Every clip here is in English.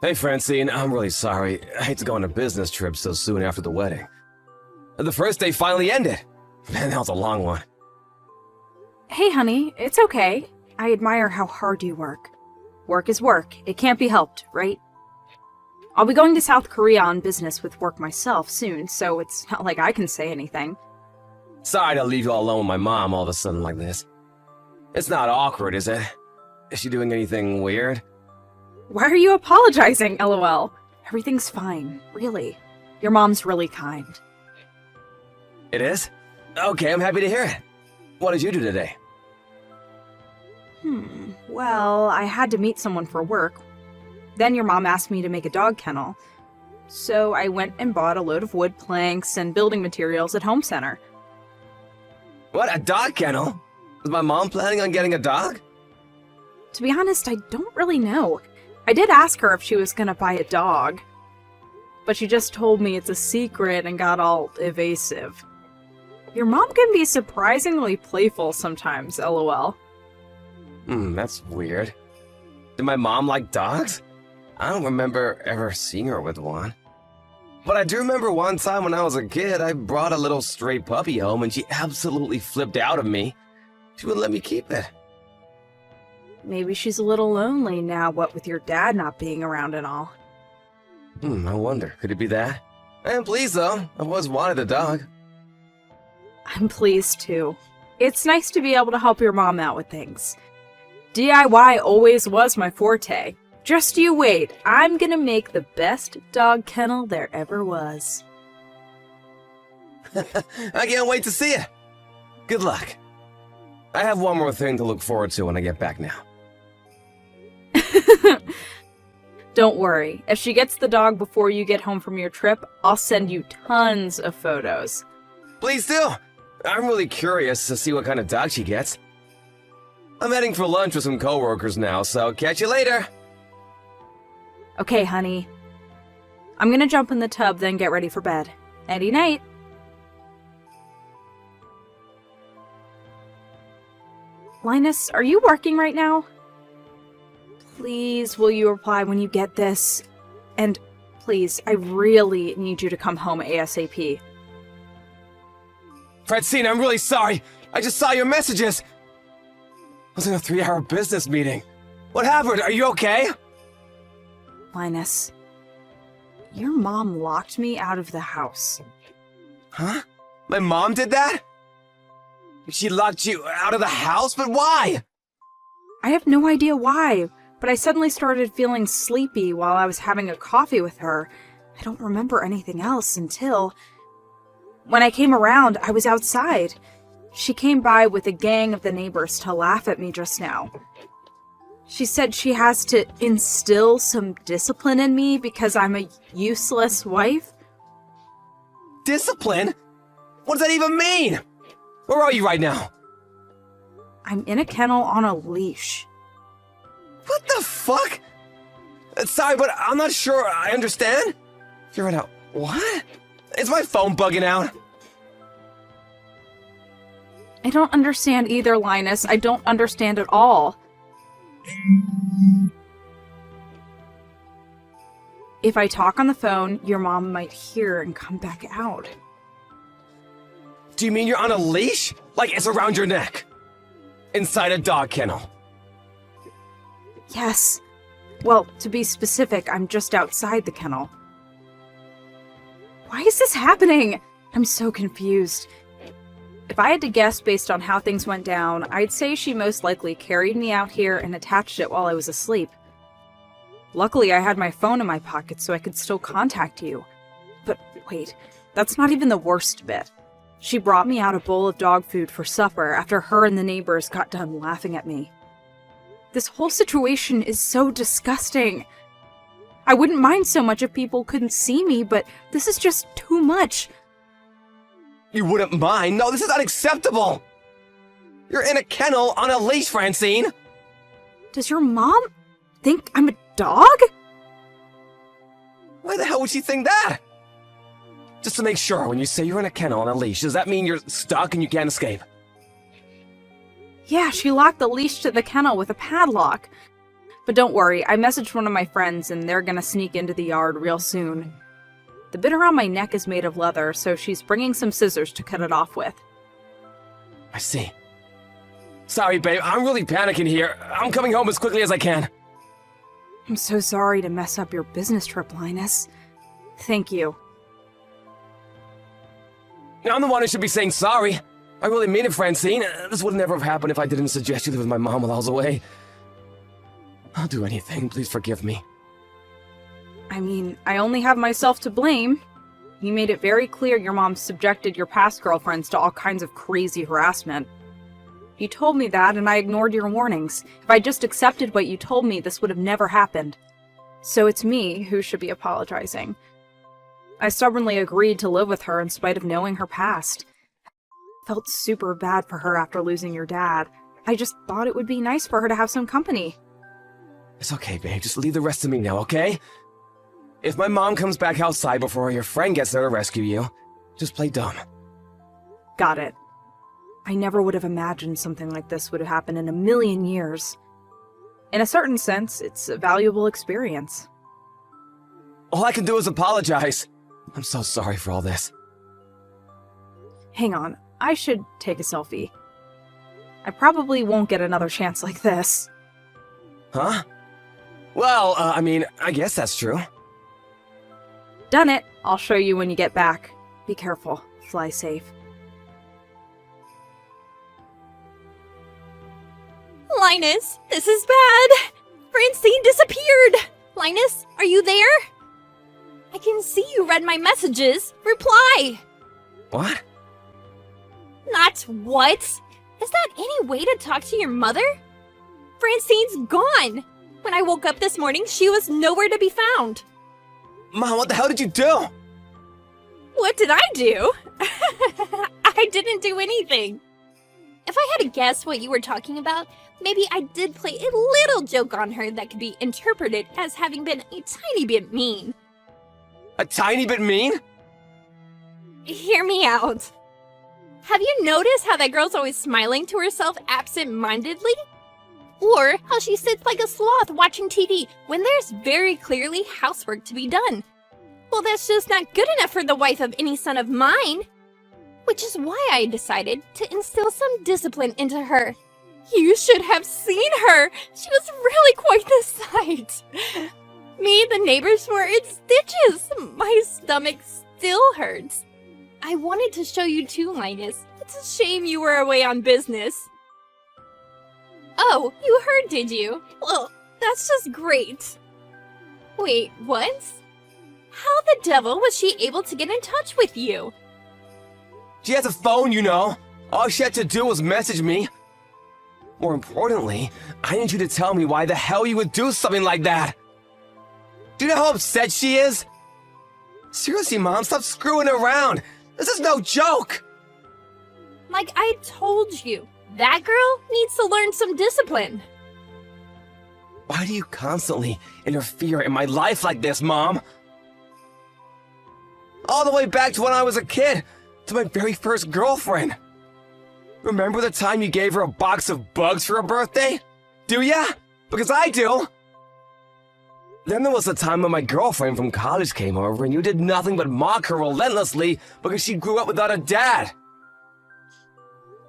Hey Francine, I'm really sorry. I hate to go on a business trip so soon after the wedding. The first day finally ended. Man, that was a long one. Hey honey, it's okay. I admire how hard you work. Work is work. It can't be helped, right? I'll be going to South Korea on business with work myself soon, so it's not like I can say anything. Sorry to leave you all alone with my mom all of a sudden like this. It's not awkward, is it? Is she doing anything weird? Why are you apologizing, LOL? Everything's fine, really. Your mom's really kind. It is? Okay, I'm happy to hear it. What did you do today? Well, I had to meet someone for work. Then your mom asked me to make a dog kennel. So I went and bought a load of wood planks and building materials at Home Center. What, a dog kennel? Is my mom planning on getting a dog? To be honest, I don't really know. I did ask her if she was gonna buy a dog, but she just told me it's a secret and got all evasive. Your mom can be surprisingly playful sometimes, LOL. That's weird. Did my mom like dogs? I don't remember ever seeing her with one. But I do remember one time when I was a kid, I brought a little stray puppy home and she absolutely flipped out at me. She wouldn't let me keep it. Maybe she's a little lonely now, what with your dad not being around and all. I wonder, could it be that? I am pleased though, I've always wanted a dog. I'm pleased too. It's nice to be able to help your mom out with things. DIY always was my forte. Just you wait, I'm gonna make the best dog kennel there ever was. I can't wait to see it. Good luck. I have one more thing to look forward to when I get back now. Don't worry, if she gets the dog before you get home from your trip, I'll send you tons of photos. Please do. I'm really curious to see what kind of dog she gets. I'm heading for lunch with some coworkers now, so catch you later. Okay, honey. I'm gonna jump in the tub, then get ready for bed. Nighty night. Linus, are you working right now? Please, will you reply when you get this? And please, I really need you to come home ASAP. Francine, I'm really sorry. I just saw your messages. I was in a 3-hour business meeting. What happened? Are you okay? Linus, your mom locked me out of the house. Huh? My mom did that? She locked you out of the house? But why? I have no idea why, but I suddenly started feeling sleepy while I was having a coffee with her. I don't remember anything else until... When I came around, I was outside. She came by with a gang of the neighbors to laugh at me just now. She said she has to instill some discipline in me because I'm a useless wife. Discipline? What does that even mean? Where are you right now? I'm in a kennel on a leash. What the fuck? Sorry, but I'm not sure I understand. You're in a... what? Is my phone bugging out? I don't understand either, Linus. I don't understand at all. If I talk on the phone, your mom might hear and come back out. Do you mean you're on a leash? Like it's around your neck? Inside a dog kennel? Yes. Well, to be specific, I'm just outside the kennel. Why is this happening? I'm so confused. If I had to guess based on how things went down, I'd say she most likely carried me out here and attached it while I was asleep. Luckily, I had my phone in my pocket so I could still contact you. But wait, that's not even the worst bit. She brought me out a bowl of dog food for supper after her and the neighbors got done laughing at me. This whole situation is so disgusting. I wouldn't mind so much if people couldn't see me, but this is just too much. You wouldn't mind? No, this is unacceptable! You're in a kennel on a leash, Francine! Does your mom think I'm a dog? Why the hell would she think that? Just to make sure, when you say you're in a kennel on a leash, does that mean you're stuck and you can't escape? Yeah, she locked the leash to the kennel with a padlock. But don't worry, I messaged one of my friends and they're gonna sneak into the yard real soon. The bit around my neck is made of leather, so she's bringing some scissors to cut it off with. I see. Sorry, babe, I'm really panicking here. I'm coming home as quickly as I can. I'm so sorry to mess up your business trip, Linus. Thank you. I'm the one who should be saying sorry. I really mean it, Francine. This would never have happened if I didn't suggest you live with my mom while I was away. I'll do anything. Please forgive me. I mean, I only have myself to blame. You made it very clear your mom subjected your past girlfriends to all kinds of crazy harassment. You told me that, and I ignored your warnings. If I just accepted what you told me, this would have never happened. So it's me who should be apologizing. I stubbornly agreed to live with her in spite of knowing her past. Felt super bad for her after losing your dad. I just thought it would be nice for her to have some company. It's okay, babe. Just leave the rest to me now, okay? If my mom comes back outside before your friend gets there to rescue you, just play dumb. Got it. I never would have imagined something like this would have happened in a million years. In a certain sense, it's a valuable experience. All I can do is apologize. I'm so sorry for all this. Hang on, I should take a selfie. I probably won't get another chance like this. Huh? Well, I mean, I guess that's true. Done it. I'll show you when you get back. Be careful. Fly safe. Linus, this is bad! Francine disappeared! Linus, are you there? I can see you read my messages. Reply! What? Not what? Is that any way to talk to your mother? Francine's gone! When I woke up this morning, she was nowhere to be found. Mom, what the hell did you do? What did I do? I didn't do anything. If I had to guess what you were talking about, maybe I did play a little joke on her that could be interpreted as having been a tiny bit mean. A tiny bit mean? Hear me out. Have you noticed how that girl's always smiling to herself absent-mindedly? Or how she sits like a sloth watching TV when there's very clearly housework to be done? Well, that's just not good enough for the wife of any son of mine. Which is why I decided to instill some discipline into her. You should have seen her! She was really quite the sight. Me, the neighbors were in stitches. My stomach still hurts. I wanted to show you too, Linus. It's a shame you were away on business. Oh, you heard, did you? Well, that's just great. Wait, what? How the devil was she able to get in touch with you? She has a phone, you know. All she had to do was message me. More importantly, I need you to tell me why the hell you would do something like that. Do you know how upset she is? Seriously, Mom, stop screwing around. This is no joke. Like I told you, that girl needs to learn some discipline. Why do you constantly interfere in my life like this, Mom? All the way back to when I was a kid, to my very first girlfriend. Remember the time you gave her a box of bugs for her birthday? Do ya? Because I do. Then there was the time when my girlfriend from college came over and you did nothing but mock her relentlessly because she grew up without a dad.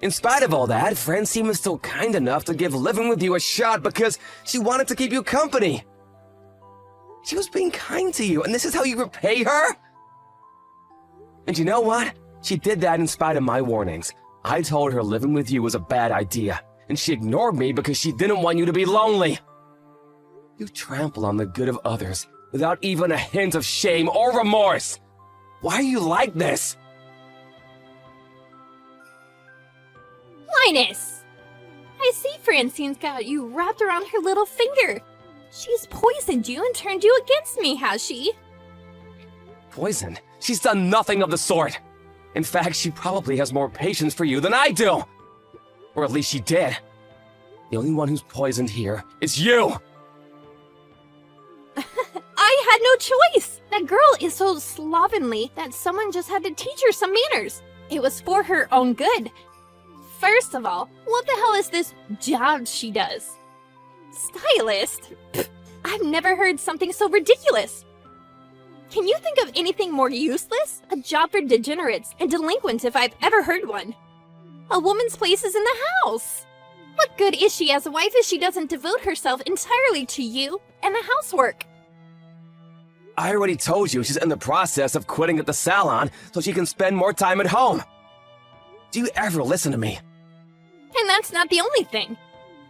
In spite of all that, Francine was still kind enough to give living with you a shot because she wanted to keep you company. She was being kind to you, and this is how you repay her? And you know what? She did that in spite of my warnings. I told her living with you was a bad idea, and she ignored me because she didn't want you to be lonely. You trample on the good of others without even a hint of shame or remorse. Why are you like this? Linus! I see Francine's got you wrapped around her little finger. She's poisoned you and turned you against me, has she? Poison? She's done nothing of the sort. In fact, she probably has more patience for you than I do. Or at least she did. The only one who's poisoned here is you. I had no choice. That girl is so slovenly that someone just had to teach her some manners. It was for her own good. First of all, what the hell is this job she does? Stylist? Pfft, I've never heard something so ridiculous. Can you think of anything more useless? A job for degenerates and delinquents if I've ever heard one. A woman's place is in the house. What good is she as a wife if she doesn't devote herself entirely to you and the housework? I already told you she's in the process of quitting at the salon so she can spend more time at home. Do you ever listen to me? And that's not the only thing.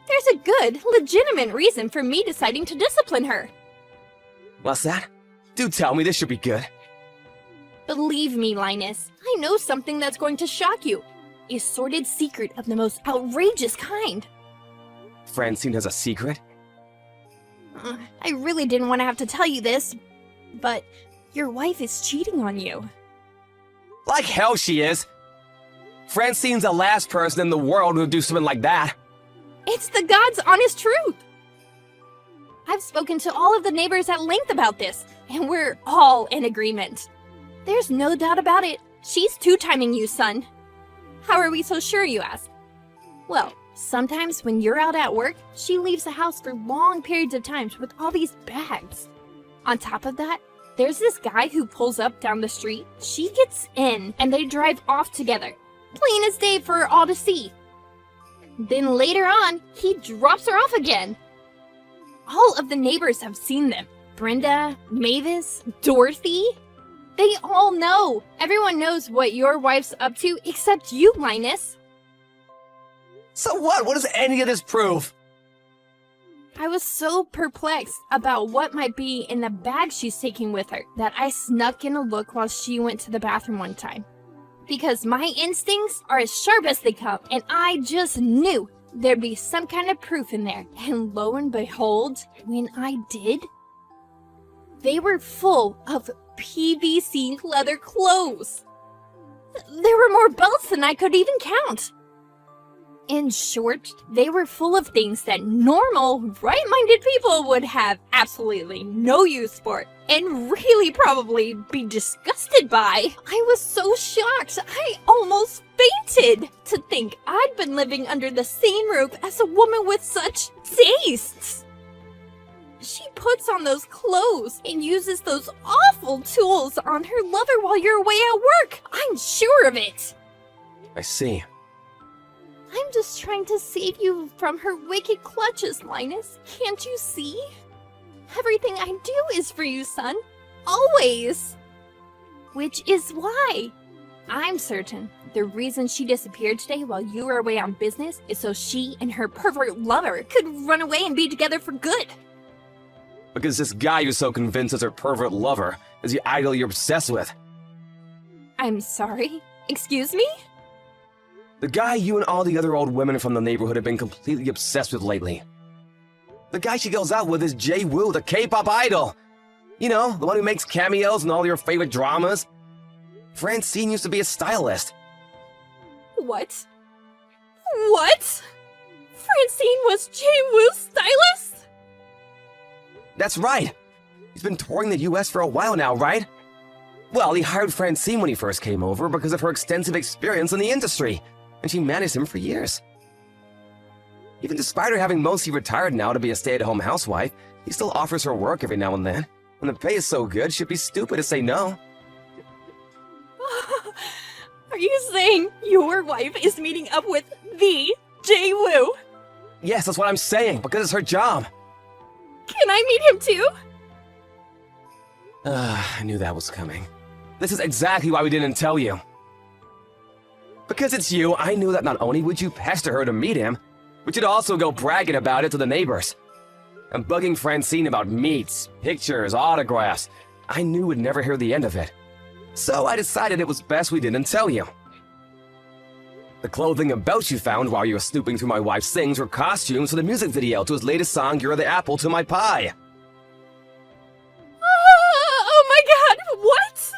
There's a good, legitimate reason for me deciding to discipline her. What's that? Do tell me, this should be good. Believe me, Linus, I know something that's going to shock you. A sordid secret of the most outrageous kind. Francine has a secret? I really didn't want to have to tell you this, but your wife is cheating on you. Like hell she is! Francine's the last person in the world who would do something like that. It's the God's honest truth. I've spoken to all of the neighbors at length about this, and we're all in agreement. There's no doubt about it. She's two-timing you, son. How are we so sure, you ask? Well, sometimes when you're out at work, she leaves the house for long periods of time with all these bags. On top of that, there's this guy who pulls up down the street. She gets in, and they drive off together. Plain as day for all to see. Then later on, he drops her off again. All of the neighbors have seen them. Brenda, Mavis, Dorothy. They all know. Everyone knows what your wife's up to except you, Linus. So what? What does any of this prove? I was so perplexed about what might be in the bag she's taking with her that I snuck in a look while she went to the bathroom one time. Because my instincts are as sharp as they come, and I just knew there'd be some kind of proof in there. And lo and behold, when I did, they were full of PVC leather clothes. There were more belts than I could even count. In short, they were full of things that normal, right-minded people would have absolutely no use for and really probably be disgusted by. I was so shocked, I almost fainted to think I'd been living under the same roof as a woman with such tastes. She puts on those clothes and uses those awful tools on her lover while you're away at work. I'm sure of it. I see. I'm just trying to save you from her wicked clutches, Linus. Can't you see? Everything I do is for you, son. Always. Which is why I'm certain the reason she disappeared today while you were away on business is so she and her pervert lover could run away and be together for good. Because this guy you're so convinced is her pervert lover is the idol you're obsessed with. I'm sorry? Excuse me? The guy you and all the other old women from the neighborhood have been completely obsessed with lately. The guy she goes out with is Jay Woo, the K-pop idol. You know, the one who makes cameos in all your favorite dramas. Francine used to be a stylist. What? What? Francine was Jay Woo's stylist? That's right. He's been touring the US for a while now, right? Well, he hired Francine when he first came over because of her extensive experience in the industry, and she managed him for years. Even despite her having mostly retired now to be a stay-at-home housewife, he still offers her work every now and then. And the pay is so good, she'd be stupid to say no. Are you saying your wife is meeting up with the Jay Woo? Yes, that's what I'm saying, because it's her job. Can I meet him too? I knew that was coming. This is exactly why we didn't tell you. Because it's you, I knew that not only would you pester her to meet him, but you'd also go bragging about it to the neighbors. And bugging Francine about meets, pictures, autographs. I knew we'd never hear the end of it. So I decided it was best we didn't tell you. The clothing and belts you found while you were snooping through my wife's things were costumes for the music video to his latest song, You're the Apple to My Pie. Oh my god, what?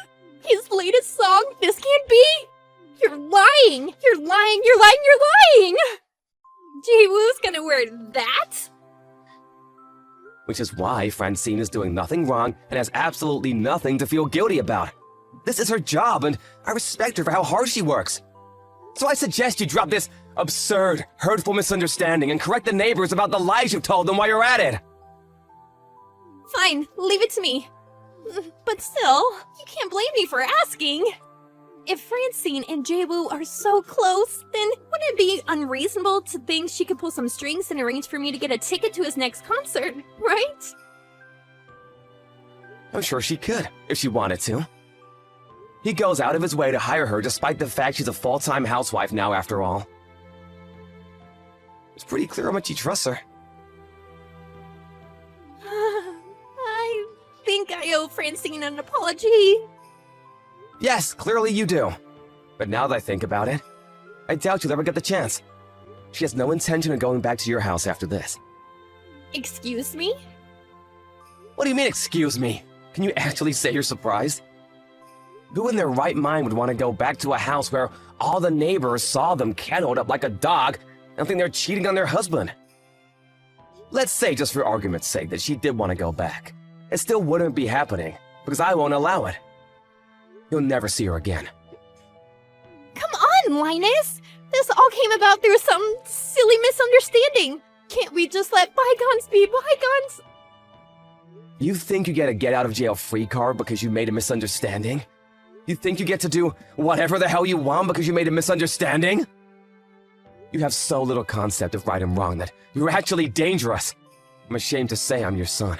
His latest song? This can't be! You're lying! You're lying! You're lying! You're lying! Jay Woo's gonna wear that? Which is why Francine is doing nothing wrong and has absolutely nothing to feel guilty about. This is her job, and I respect her for how hard she works. So I suggest you drop this absurd, hurtful misunderstanding and correct the neighbors about the lies you've told them while you're at it. Fine, leave it to me. But still, you can't blame me for asking. If Francine and Jaewoo are so close, then wouldn't it be unreasonable to think she could pull some strings and arrange for me to get a ticket to his next concert, right? I'm sure she could, if she wanted to. He goes out of his way to hire her despite the fact she's a full-time housewife now after all. It's pretty clear how much he trusts her. I think I owe Francine an apology. Yes, clearly you do. But now that I think about it, I doubt you'll ever get the chance. She has no intention of going back to your house after this. Excuse me? What do you mean, excuse me? Can you actually say you're surprised? Who in their right mind would want to go back to a house where all the neighbors saw them kenneled up like a dog and think they're cheating on their husband? Let's say, just for argument's sake, that she did want to go back. It still wouldn't be happening, because I won't allow it. You'll never see her again. Come on, Linus! This all came about through some silly misunderstanding. Can't we just let bygones be bygones? You think you get a get-out-of-jail-free card because you made a misunderstanding? You think you get to do whatever the hell you want because you made a misunderstanding? You have so little concept of right and wrong that you're actually dangerous. I'm ashamed to say I'm your son.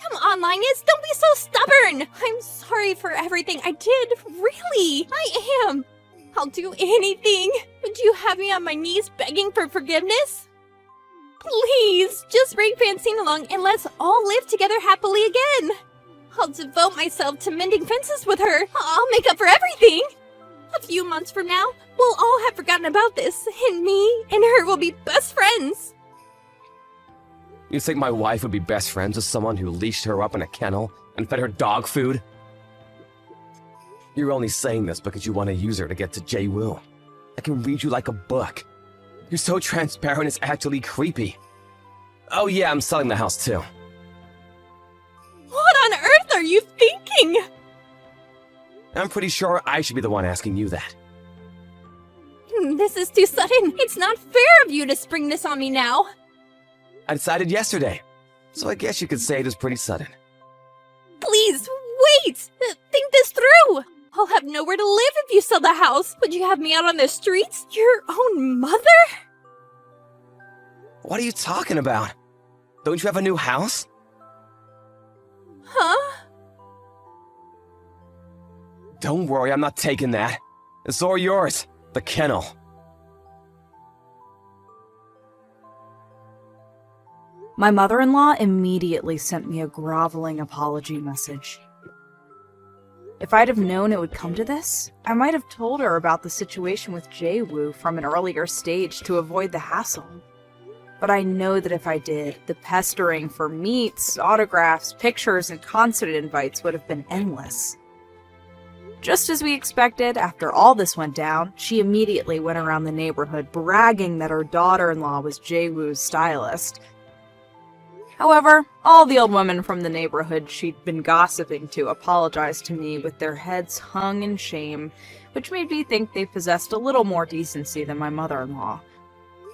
Come on, Linus, don't be so stubborn! I'm sorry for everything I did, really, I am. I'll do anything. Would you have me on my knees begging for forgiveness? Please, just bring Francine along and let's all live together happily again. I'll devote myself to mending fences with her. I'll make up for everything. A few months from now, we'll all have forgotten about this, and me and her will be best friends. You think my wife would be best friends with someone who leashed her up in a kennel and fed her dog food? You're only saying this because you want to use her to get to Jaewoo. I can read you like a book. You're so transparent it's actually creepy. Oh yeah, I'm selling the house too. What on earth are you thinking? I'm pretty sure I should be the one asking you that. This is too sudden. It's not fair of you to spring this on me now. I decided yesterday, so I guess you could say it was pretty sudden. Please, wait! Think this through! I'll have nowhere to live if you sell the house. Would you have me out on the streets? Your own mother? What are you talking about? Don't you have a new house? Huh? Don't worry, I'm not taking that. It's all yours. The kennel. My mother-in-law immediately sent me a groveling apology message. If I'd have known it would come to this, I might have told her about the situation with Jaewoo from an earlier stage to avoid the hassle. But I know that if I did, the pestering for meets, autographs, pictures, and concert invites would have been endless. Just as we expected, after all this went down, she immediately went around the neighborhood bragging that her daughter-in-law was Jaewoo's stylist. However, all the old women from the neighborhood she'd been gossiping to apologized to me with their heads hung in shame, which made me think they possessed a little more decency than my mother-in-law.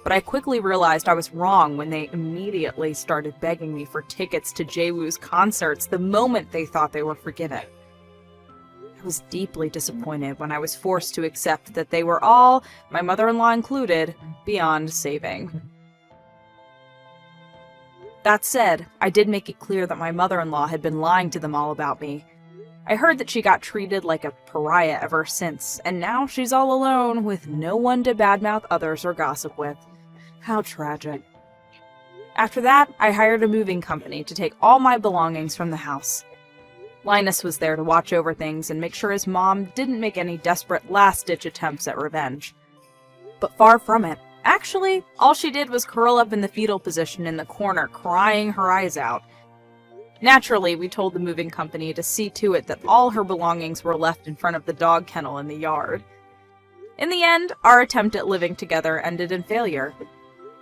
But I quickly realized I was wrong when they immediately started begging me for tickets to Jaewoo's concerts the moment they thought they were forgiven. I was deeply disappointed when I was forced to accept that they were all, my mother-in-law included, beyond saving. That said, I did make it clear that my mother-in-law had been lying to them all about me. I heard that she got treated like a pariah ever since, and now she's all alone with no one to badmouth others or gossip with. How tragic. After that, I hired a moving company to take all my belongings from the house. Linus was there to watch over things and make sure his mom didn't make any desperate last-ditch attempts at revenge. But far from it. Actually, all she did was curl up in the fetal position in the corner, crying her eyes out. Naturally, we told the moving company to see to it that all her belongings were left in front of the dog kennel in the yard. In the end, our attempt at living together ended in failure.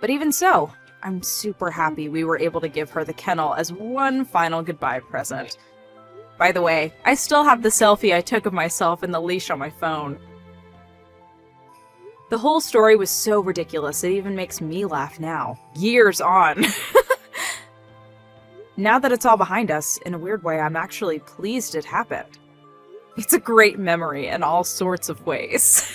But even so, I'm super happy we were able to give her the kennel as one final goodbye present. By the way, I still have the selfie I took of myself in the leash on my phone. The whole story was so ridiculous, it even makes me laugh now. Years on. Now that it's all behind us, in a weird way, I'm actually pleased it happened. It's a great memory in all sorts of ways.